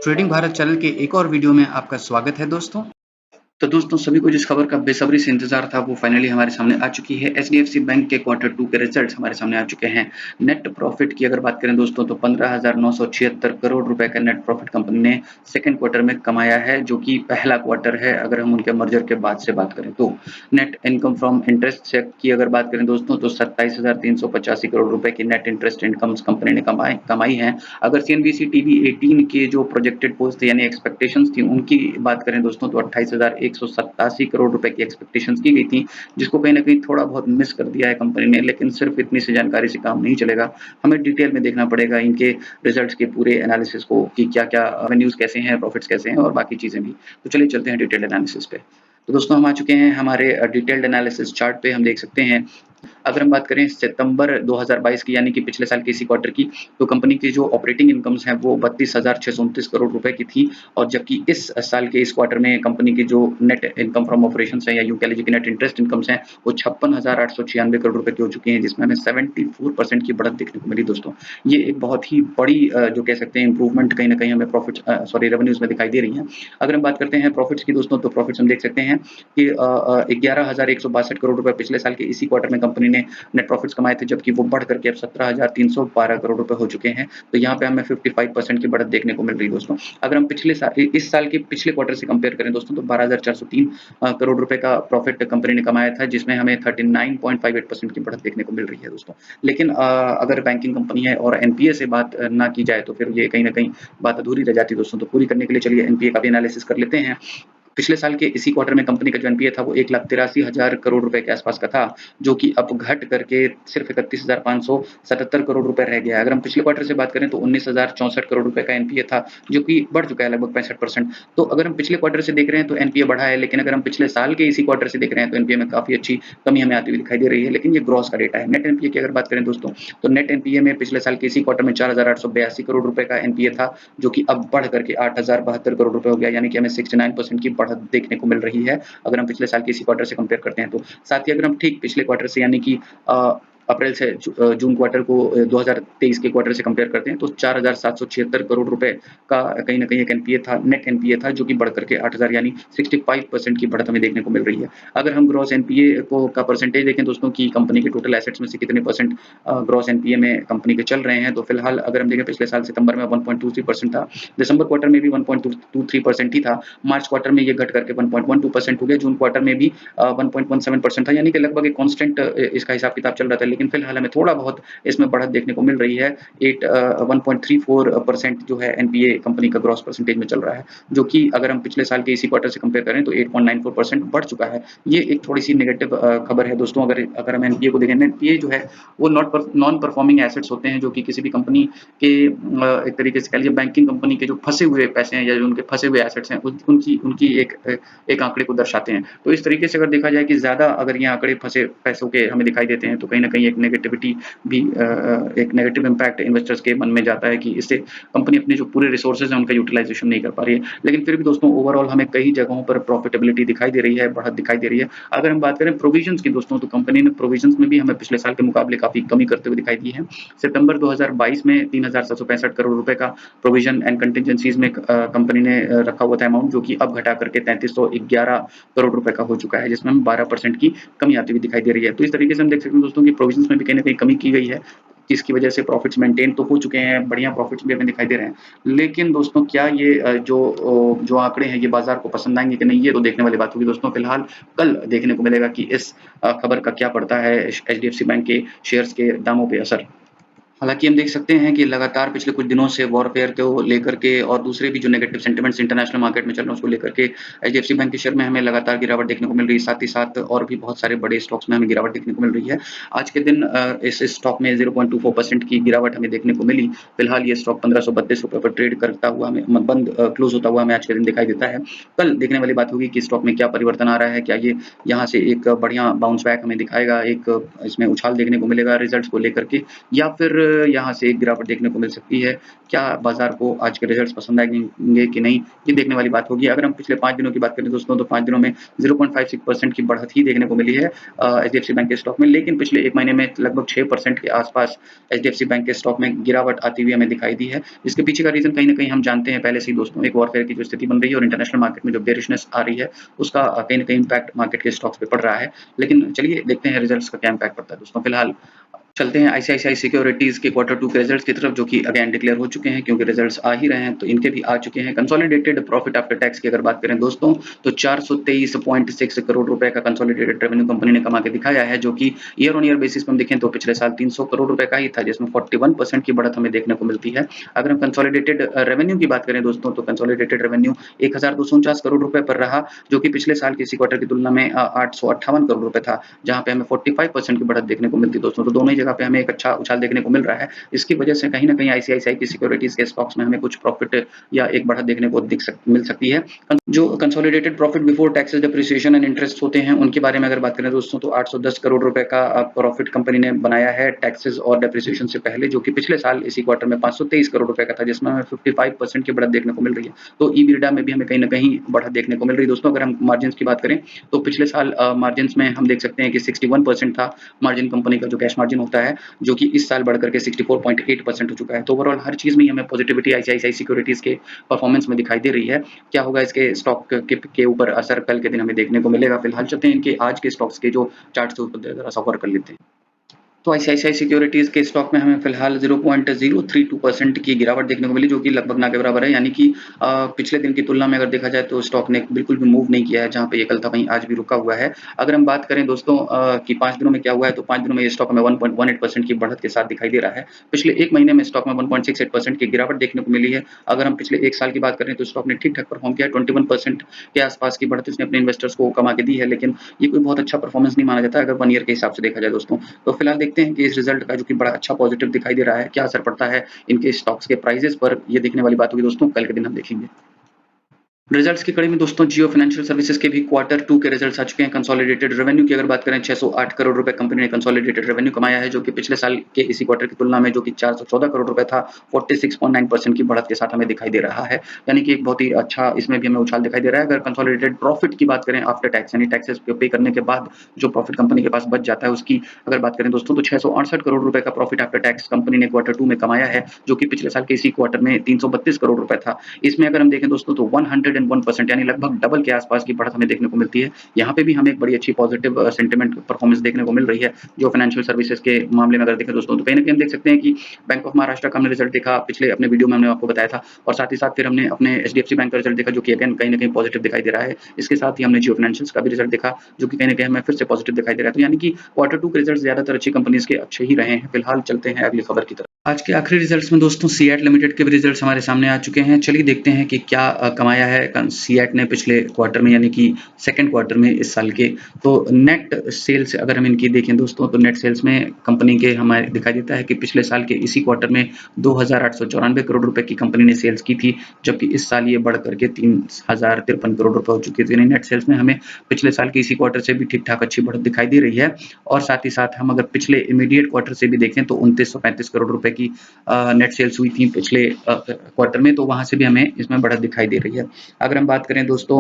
Trading Bharat channel के एक और वीडियो में आपका स्वागत है दोस्तों। तो दोस्तों सभी को जिस खबर का बेसब्री से इंतजार था वो फाइनली हमारे सामने आ चुकी है। एचडीएफसी बैंक के क्वार्टर 2 के रिजल्ट्स हमारे सामने आ चुके हैं। नेट प्रॉफिट की अगर बात करें दोस्तों तो 15,976 करोड़ रुपए का नेट प्रॉफिट कंपनी ने सेकंड क्वार्टर में कमाया है, जो कि पहला क्वार्टर है अगर हम उनके मर्जर के बाद से बात करें तो। नेट इनकम फ्रॉम इंटरेस्ट की अगर बात करें दोस्तों तो 27,385 करोड़ रुपए की नेट इंटरेस्ट इनकम्स कंपनी ने कमाई है। अगर सीएनबीसी टीवी 18 के जो प्रोजेक्टेड पोस्ट थे यानी एक्सपेक्टेशंस थी उनकी बात करें दोस्तों तो 28,187 करोड़ रुपए की एक्सपेक्टेशंस की गई थी, जिसको कहीं ना कहीं थोड़ा बहुत मिस कर दिया है कंपनी ने। लेकिन सिर्फ इतनी सी जानकारी से काम नहीं चलेगा, हमें डिटेल में देखना पड़ेगा इनके रिजल्ट्स के पूरे एनालिसिस को कि क्या क्या रेवेन्यूज कैसे हैं, प्रॉफिट्स कैसे हैं और बाकी चीजें भी। तो चलिए चलते हैं डिटेल एनालिसिस पे। तो दोस्तों हम आ चुके हैं हमारे डिटेल्ड एनालिसिस चार्ट पे। हम देख सकते हैं अगर हम बात करें सितंबर 2022 की यानी कि पिछले साल के इसी क्वार्टर की, तो कंपनी की जो ऑपरेटिंग इनकम्स हैं वो 32,629 करोड़ रुपए की थी। और जबकि इस साल के इस क्वार्टर में कंपनी की जो नेट इनकम फ्रॉम ऑपरेशंस है या यूं कह लीजिए कि नेट इंटरेस्ट इनकम्स हैं वो 56,896 करोड़ रुपए की हो चुकी हैं, जिसमें हमें 74% की बढ़त देखने को मिली दोस्तों। ये एक बहुत ही बड़ी जो कह सकते हैं इंप्रूवमेंट कहीं ना कहीं हमें प्रॉफिट रेवेन्यूज में दिखाई दे रही है। अगर हम बात करते हैं प्रॉफिट्स की दोस्तों तो प्रॉफिट्स हम देख सकते हैं कि 11,162 करोड़ रुपए पिछले साल के इसी क्वार्टर में कंपनी ने नेट प्रॉफिट्स कमाए थे, जबकि वो बढ़ करके अब 17,312 करोड़ रुपए हो चुके हैं। तो यहाँ पे हमें 55% की बढ़त देखने को मिल रही है दोस्तों। अगर हम इस साल के पिछले क्वार्टर से कंपेयर करें दोस्तों तो 12,403 करोड़ रुपए का प्रॉफिट कंपनी ने कमाया था, जिसमें हमें 39.58% की बढ़त देखने को मिल रही है दोस्तों। लेकिन अगर बैंकिंग कंपनी है और एनपीए से बात ना की जाए तो फिर ये कहीं ना कहीं बात अधूरी रह जाती है दोस्तों। तो पूरी करने के लिए चलिए एनपीए का भी एनालिसिस कर लेते हैं। पिछले साल के इसी क्वार्टर में कंपनी का जो एनपीए था वो 1,83,000 करोड़ रुपए के आसपास का था, जो कि अब घट करके सिर्फ 31,577 करोड़ रुपए रह गया है। अगर हम पिछले क्वार्टर से बात करें तो 19,064 करोड़ रुपए का एनपीए था, जो कि बढ़ चुका है लगभग 65%। तो अगर हम पिछले क्वार्टर से देख रहे हैं तो एनपीए बढ़ा है, लेकिन अगर हम पिछले साल के इसी क्वार्टर से देख रहे हैं तो एनपीए में काफी अच्छी कमी हमें आती हुई दिखाई दे रही है। लेकिन ये ग्रॉस का डेटा है। नेट एनपीए की अगर बात करें दोस्तों तो नेट एनपीए में पिछले साल के इसी क्वार्टर में 4,882 करोड़ रुपए का एनपीए था, जो कि अब बढ़ करके 8,072 करोड़ रुपए हो गया, यानी कि हमें 69% की बढ़त देखने को मिल रही है अगर हम पिछले साल के इसी क्वार्टर से कंपेयर करते हैं तो। साथ ही अगर हम ठीक पिछले क्वार्टर से यानी कि अप्रैल से जून क्वार्टर को 2023 के क्वार्टर से कंपेयर करते हैं तो 4,776 करोड़ रुपए का कहीं ना कहीं एक एनपीए था, नेट एनपीए था, जो कि बढ़ करके 8,000 यानी 65% की बढ़त हमें देखने को मिल रही है। अगर हम ग्रॉस एनपीए को का परसेंटेज देखें दोस्तों कि कंपनी के टोटल एसेट्स में से कितने परसेंट ग्रॉस एनपीए में कंपनी के चल रहे हैं, तो फिलहाल अगर हम देखें पिछले साल सितंबर में 1.23% था, दिसंबर क्वार्टर में भी 1.23% ही था, मार्च क्वार्टर में ये घट करके 1.12% हो गया, जून क्वार्टर में भी 1.17% था, यानी कि लगभग एक कांस्टेंट इसका हिसाब किताब चल रहा था। लेकिन फिलहाल हमें थोड़ा बहुत इसमें बढ़त देखने को मिल रही है। 1.34% जो है एनपीए कंपनी का ग्रॉस परसेंटेज में चल रहा है, जो कि अगर हम पिछले साल के इसी क्वार्टर से कंपेयर करें तो 8.94% बढ़ चुका है। ये एक थोड़ी सी नेगेटिव खबर है दोस्तों। अगर हम एनपीए को देखें, एनपीए जो है वो नॉन परफॉर्मिंग एसेट्स होते हैं, जो कि किसी भी कंपनी के एक तरीके से कह लीजिए बैंकिंग कंपनी के जो फंसे हुए पैसे हैं या जो उनके फंसे हुए एसेट्स हैं उनकी एक आंकड़े को दर्शाते हैं। तो इस तरीके से अगर देखा जाए कि ज्यादा अगर ये आंकड़े फंसे पैसों के हमें दिखाई देते हैं तो कहीं ना कहीं एक नेगेटिविटी भी एक नेगेटिव इम्पैक्ट इन्वेस्टर्स के मन में जाता है कि इससे कंपनी अपने जो पूरे रिसोर्सेज हैं उनका यूटिलाइजेशन नहीं कर पा रही है। लेकिन फिर भी दोस्तों ओवरऑल हमें कई जगहों पर प्रॉफिटेबिलिटी दिखाई दे रही है, बढ़त दिखाई दे रही है। अगर हम बात करें प्रोविजंस की दोस्तों तो कंपनी ने प्रोविजंस में भी हमें पिछले साल के मुकाबले काफी कमी करते हुए दिखाई दी है। सितंबर 2022 में 3,765 करोड़ रुपए का प्रोविजन एंड कंटिजेंसीज में कंपनी ने रखा हुआ था अमाउंट, जो कि अब घटा करके 3,311 करोड़ रुपए का हो चुका है, जिसमें 12% की कमी आती हुई दिखाई दे रही है। तो इस तरीके से हम देख सकते हैं दोस्तों कि प्रोविजंस में भी कहीं ना कहीं कमी की गई है, जिसकी वजह से प्रॉफिट्स मेंटेन तो हो चुके हैं, बढ़िया प्रॉफिट्स भी हमें दिखाई दे रहे हैं। लेकिन दोस्तों क्या ये जो आंकड़े हैं ये बाजार को पसंद आएंगे कि नहीं, ये तो देखने वाली बात होगी दोस्तों। फिलहाल कल देखने को मिलेगा कि इस खबर का क्या पड़ता है एचडीएफसी बैंक के शेयर्स के दामों पे असर। हालांकि हम देख सकते हैं कि लगातार पिछले कुछ दिनों से वॉरफेयर को लेकर के और दूसरे भी जो नेगेटिव सेंटिमेंट्स इंटरनेशनल मार्केट में चल रहे हैं उसको लेकर के एचडीएफसी बैंक के शेयर में हमें लगातार गिरावट देखने को मिल रही है। साथ ही साथ और भी बहुत सारे बड़े स्टॉक्स में हमें गिरावट देखने को मिल रही है। आज के दिन इस स्टॉक में 0.24% की गिरावट हमें देखने को मिली। फिलहाल ये स्टॉक 1532 रुपए पर ट्रेड करता हुआ हमें बंद क्लोज होता हुआ हमें आज के दिन दिखाई देता है। कल देखने वाली बात होगी कि स्टॉक में क्या परिवर्तन आ रहा है, क्या ये यहाँ से एक बढ़िया बाउंस बैक हमें दिखाएगा, एक इसमें उछाल देखने को मिलेगा रिजल्ट्स को लेकर के, या फिर यहाँ से एक गिरावट देखने को मिल सकती है। क्या बाजार को आज के रिजल्ट्स पसंद आएंगे कि नहीं, ये देखने वाली बात होगी। अगर हम पिछले 5 दिनों की बात करें दोस्तों, तो 5 दिनों में 0.56% की बढ़त ही देखने को मिली है एचडीएफसी बैंक के स्टॉक में। लेकिन पिछले 1 महीने में लगभग 6% के आसपास एचडीएफसी बैंक के स्टॉक में गिरावट आती हुई हमें दिखाई दी है। इसके पीछे का रीजन कहीं न कहीं हम जानते हैं पहले से ही दोस्तों, एक वॉरफेयर की जो स्थिति बन रही है और इंटरनेशनल मार्केट में जो बेरिशनेस आ रही है, उसका कहीं न कहीं इम्पैक्ट मार्केट के स्टॉक्स पे पड़ रहा है। लेकिन चलिए देखते हैं रिजल्ट्स का क्या इम्पैक्ट पड़ता है दोस्तों। फिलहाल चलते हैं आईसीआईसीआई सिक्योरिटीज के क्वार्टर 2 के रिजल्ट्स की तरफ, जो कि अगेन डिक्लेयर हो चुके हैं क्योंकि रिजल्ट्स आ ही रहे हैं, तो इनके भी आ चुके हैं। कंसोलिडेटेड प्रॉफिट आफ्टर टैक्स की अगर बात करें दोस्तों, तो 423.6 करोड़ रुपए का कंसोलिडेटेड रेवेन्यू कंपनी ने कमा के दिखाया है, जो कि ईयर ऑन ईयर बेसिस पर हम देखें तो पिछले साल 300 करोड़ रुपए का ही था, जिसमें 41% की बढ़त हमें देखने को मिलती है। अगर हम कंसोलिडेटेड रेवेन्यू की बात करें दोस्तों, तो कंसोलिडेटेड रेवेन्यू 1249 करोड़ रुपए पर रहा, जो कि पिछले साल के इसी क्वार्टर की तुलना में 858 करोड़ रुपए था, जहां पे हमें 45% की बढ़त देखने को मिलती है दोस्तों। तो दोनों ही जगह पे हमें एक अच्छा उछाल देखने को मिल रहा है। इसकी वजह से कहीं न कहीं आईसीआईसीआई की सिक्योरिटीज के स्टॉक्स में हमें कुछ प्रॉफिट या एक बढ़त देखने को मिल सकती है। जो consolidated profit before taxes, depreciation and interest होते हैं, उनके बारे में अगर बात करें दोस्तों, तो 810 करोड़ रुपए का प्रॉफिट कंपनी ने बनाया है टैक्सेस और डेप्रिसिएशन से पहले, जो कि पिछले साल इसी क्वार्टर में 523 करोड़ रुपए का था, जिसमें हमें 55% की बढ़त देखने को मिल रही है। तो ईबिटा में भी हमें कहीं न कहीं बढ़त देखने को मिल रही है दोस्तों। अगर हम मार्जिन्स की बात करें, तो पिछले साल मार्जिन्स में हम देख सकते हैं कि 61% था मार्जिन कंपनी का, जो कैश मार्जिन होता है, जो कि इस साल बढ़कर के 64.8% हो चुका है। तो ओवरऑल हर चीज में हमें पॉजिटिविटी आईसीआईसीआई सिक्योरिटीज के परफॉर्मेंस में दिखाई दे रही है। क्या होगा इसके स्टॉक के ऊपर असर कल के दिन हमें देखने को मिलेगा। फिलहाल चलते हैं इनके आज के स्टॉक्स के जो चार्ट्स के ऊपर जरा सा गौर कर लेते हैं। तो आईसीआईसीआई सिक्योरिटीज के स्टॉक में हमें फिलहाल 0.032% की गिरावट देखने को मिली, जो कि लगभग ना के बराबर है। यानी कि पिछले दिन की तुलना में अगर देखा जाए तो स्टॉक ने बिल्कुल भी मूव नहीं किया है, जहां पे ये कल था वहीं आज भी रुका हुआ है। अगर हम बात करें दोस्तों कि 5 दिनों में क्या हुआ है, तो 5 दिनों में ये स्टॉक हमें 1.18% की बढ़त के साथ दिखाई दे रहा है। पिछले 1 महीने में स्टॉक में 1.68% की गिरावट देखने को मिली है। अगर हम पिछले 1 साल की बात करें तो स्टॉक ने ठीक-ठाक परफॉर्म किया है। 21% के आसपास की बढ़त इसने अपने इन्वेस्टर्स को कमा के दी है, लेकिन ये कोई बहुत अच्छा परफॉर्मेंस नहीं माना जाता अगर 1 ईयर के हिसाब से देखा जाए दोस्तों। तो फिलहाल देखते हैं कि इस रिजल्ट का, जो कि बड़ा अच्छा पॉजिटिव दिखाई दे रहा है, क्या असर पड़ता है इनके स्टॉक्स के प्राइसेस पर, ये देखने वाली बात होगी दोस्तों। कल के दिन हम देखेंगे। रिजल्ट्स की कड़ी में दोस्तों जियो फाइनेंशियल सर्विसेज के भी क्वार्टर 2 के रिजल्ट्स आ चुके हैं। कंसोलिडेटेड रेवेन्यू की अगर बात करें, 608 करोड़ रुपए कंपनी ने कंसोलिडेटेड रेवेन्यू कमाया है, जो कि पिछले साल के इसी क्वार्टर की तुलना में, जो कि 414 करोड़ रुपए था, 46.9% की बढ़त के साथ हमें दिखाई दे रहा है। यानी कि एक बहुत ही अच्छा इसमें भी हमें उछाल दिखाई दे रहा है। अगर कंसोलिडेटेड प्रॉफिट की बात करें आफ्टर टैक्स, यानी टैक्सेस पे करने के बाद जो प्रॉफिट कंपनी के पास बच जाता है, उसकी अगर बात करें दोस्तों, तो 668 करोड़ रुपए का प्रॉफिट आफ्टर टैक्स कंपनी ने क्वार्टर 2 में कमाया है, जो कि पिछले साल के इसी क्वार्टर में 332 करोड़ रुपए था। इसमें अगर हम देखें दोस्तों, तो 101% यानी लगभग डबल के आसपास की बढ़त हमें देखने को मिलती है। यहाँ पे भी हमें एक बड़ी अच्छी पॉजिटिव सेंटिमेंट परफॉर्मेंस देखने को मिल रही है। जो फाइनेंशियल सर्विसेज के मामले में अगर देखें दोस्तों, तो कहीं न कहीं हम देख सकते हैं कि बैंक ऑफ महाराष्ट्र का हमने रिजल्ट देखा, पिछले अपने वीडियो में हमने आपको बताया था, और साथ ही साथ फिर हमने अपने एचडीएफसी बैंक का रिजल्ट देखा, जो कि अगेन कहीं न कहीं पॉजिटिव दिखाई दे रहा है। इसके साथ ही हमने जियो फाइनेंशियल्स का भी रिजल्ट देखा, जो कि कहीं न कहीं हमें फिर से पॉजिटिव दिखाई दे रहा है। तो यानी कि क्वार्टर 2 के रिजल्ट ज्यादातर अच्छी कंपनीज के अच्छे ही रहे हैं। फिलहाल चलते हैं अगली खबर की तरफ। आज के आखिरी रिजल्ट्स में दोस्तों सीएट लिमिटेड के भी रिजल्ट्स हमारे सामने आ चुके हैं। चलिए देखते हैं कि क्या कमाया है सीएट ने पिछले क्वार्टर में, यानी कि सेकंड क्वार्टर में इस साल के। तो नेट सेल्स अगर हम इनकी देखें दोस्तों, तो नेट सेल्स में कंपनी के हमें दिखाई देता है कि पिछले साल के इसी क्वार्टर में 2894 करोड़ रुपए की कंपनी ने सेल्स की थी, जबकि इस साल ये बढ़ करके 3053 करोड़ रुपए हो चुकी थी। नेट सेल्स में हमें पिछले साल के इसी क्वार्टर से भी ठीक ठाक अच्छी बढ़त दिखाई दे रही है। और साथ ही साथ हम अगर पिछले इमीडिएट क्वार्टर से भी देखें, तो 2935 करोड़ रुपए की नेट सेल्स हुई थी पिछले क्वार्टर में, तो वहां से भी हमें इसमें बढ़त दिखाई दे रही है। अगर हम बात करें दोस्तों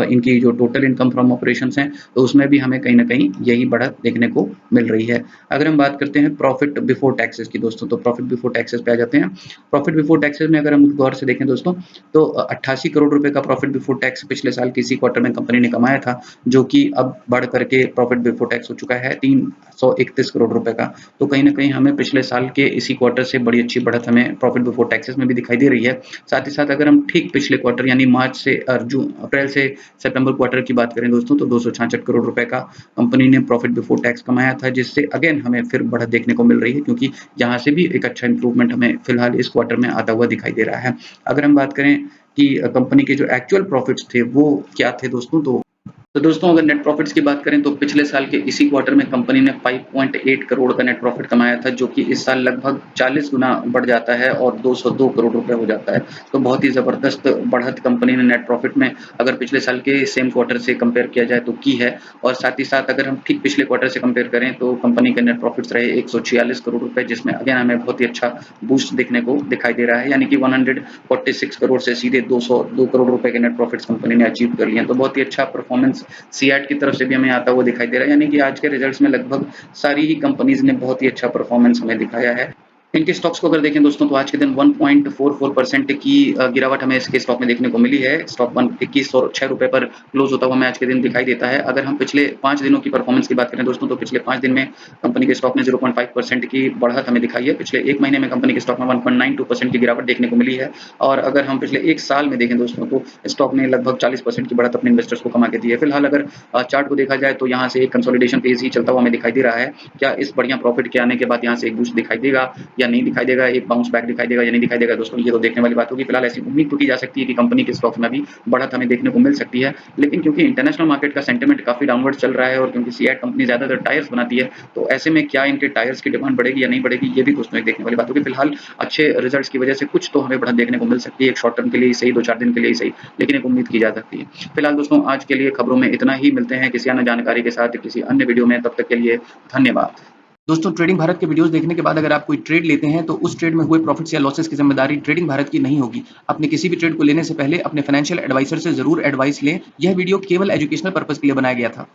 इनकी जो टोटल इनकम फ्रॉम ऑपरेशंस हैं, तो उसमें भी हमें कहीं ना कहीं यही बढ़त देखने को मिल रही है। अगर हम बात करते हैं प्रॉफिट बिफोर टैक्सेस की दोस्तों, तो प्रॉफिट बिफोर टैक्सेस पे आ जाते हैं। प्रॉफिट बिफोर टैक्सेस में अगर हम गौर से देखें दोस्तों, तो 88 करोड़ रुपए का प्रॉफिट बिफोर टैक्स पिछले साल किसी क्वार्टर में कंपनी ने कमाया था, जो कि अब बढ़ करके प्रॉफिट बिफोर टैक्स हो चुका है 331 करोड़ रुपए का। तो कहीं ना कहीं हमें पिछले साल के इसी क्वार्टर से बड़ी अच्छी बढ़त हमें प्रॉफिट बिफोर टैक्सेस में भी दिखाई दे रही है। साथ ही साथ अगर हम ठीक पिछले क्वार्टर यानी मार्च से जून अप्रैल से सितंबर क्वार्टर की बात करें दोस्तों, तो 266 करोड़ रुपए का कंपनी ने प्रॉफिट बिफोर टैक्स कमाया था, जिससे अगेन हमें फिर बढ़त देखने को मिल रही है, क्योंकि यहाँ से भी एक अच्छा इंप्रूवमेंट हमें फिलहाल इस क्वार्टर में आता हुआ दिखाई दे रहा है। अगर हम बात करें कि कंपनी के जो एक्चुअल प्रॉफिट्स थे वो क्या थे दोस्तों, तो तो दोस्तों अगर नेट प्रॉफिट्स की बात करें तो पिछले साल के इसी क्वार्टर में कंपनी ने 5.8 करोड़ का नेट प्रॉफिट कमाया था, जो कि इस साल लगभग 40 गुना बढ़ जाता है और 202 करोड़ रुपए हो जाता है। तो बहुत ही ज़बरदस्त बढ़त कंपनी ने नेट प्रॉफिट में अगर पिछले साल के सेम क्वार्टर से कंपेयर किया जाए तो की है। और साथ ही साथ अगर हम ठीक पिछले क्वार्टर से कंपेयर करें तो कंपनी के नेट प्रॉफिट्स रहे 146 करोड़ रुपए, जिसमें अगेन हमें बहुत ही अच्छा बूस्ट देखने को दिखाई दे रहा है, यानी कि 146 करोड़ से सीधे 202 करोड़ रुपए के नेट प्रॉफिट्स कंपनी ने अचीव कर लिए हैं। तो बहुत ही अच्छा परफॉर्मेंस सीएट की तरफ से भी हमें आता हुआ दिखाई दे रहा है, यानी कि आज के रिजल्ट्स में लगभग सारी ही कंपनीज ने बहुत ही अच्छा परफॉर्मेंस हमें दिखाया है। इनके स्टॉक्स को अगर देखें दोस्तों तो आज के दिन 1.44% की गिरावट हमें इसके स्टॉक में देखने को मिली है। स्टॉक 2106 रुपए पर क्लोज होता हुआ हमें आज के दिन दिखाई देता है। अगर हम पिछले 5 दिनों की परफॉर्मेंस की बात करें दोस्तों तो पिछले 5 दिन में कंपनी के स्टॉक में 0.5% की बढ़त हमें दिखाई है। पिछले 1 महीने में कंपनी के स्टॉक में 1.92% की गिरावट देखने को मिली है। और अगर हम पिछले 1 साल में देखें दोस्तों तो स्टॉक ने लगभग 40% की बढ़त अपने इन्वेस्टर्स को कमा के दी है। फिलहाल अगर चार्ट को देखा जाए तो यहाँ से एक कंसोलिडेशन फेज ही चलता हुआ हमें दिखाई दे रहा है। क्या इस बढ़िया प्रॉफिट के आने के बाद यहाँ से एक बूस्ट दिखाई देगा या नहीं दिखाई देगा, एक बाउंस बैक दिखाई देगा या नहीं दिखाई देगा दोस्तों, ये तो देखने वाली बात होगी। फिलहाल ऐसी उम्मीद तो की जा सकती है कि कंपनी के स्टॉक्स में भी बढ़त हमें देखने को मिल सकती है, लेकिन क्योंकि इंटरनेशनल मार्केट का सेंटिमेंट काफी डाउनवर्ड चल रहा है और क्योंकि सीएट कंपनी ज्यादातर टायर्स बनाती है, तो ऐसे में क्या इनके टायर्स की डिमांड बढ़ेगी या नहीं बढ़ेगी, ये भी दोस्तों एक देखने वाली बात होगी। फिलहाल अच्छे रिजल्ट्स की वजह से कुछ तो हमें बढ़त देखने को मिल सकती है, एक शॉर्ट टर्म के लिए सही, 2-4 दिन के लिए सही, लेकिन एक उम्मीद की जा सकती है। फिलहाल दोस्तों आज के लिए खबरों में इतना ही, मिलते हैं किसी अन्य जानकारी के साथ किसी अन्य वीडियो में, तब तक के लिए धन्यवाद। दोस्तों ट्रेडिंग भारत के वीडियोस देखने के बाद अगर आप कोई ट्रेड लेते हैं तो उस ट्रेड में हुए प्रॉफिट्स या लॉसेस की जिम्मेदारी ट्रेडिंग भारत की नहीं होगी। अपने किसी भी ट्रेड को लेने से पहले अपने फाइनेंशियल एडवाइजर से जरूर एडवाइस लें। यह वीडियो केवल एजुकेशनल पर्पस के लिए बनाया गया था।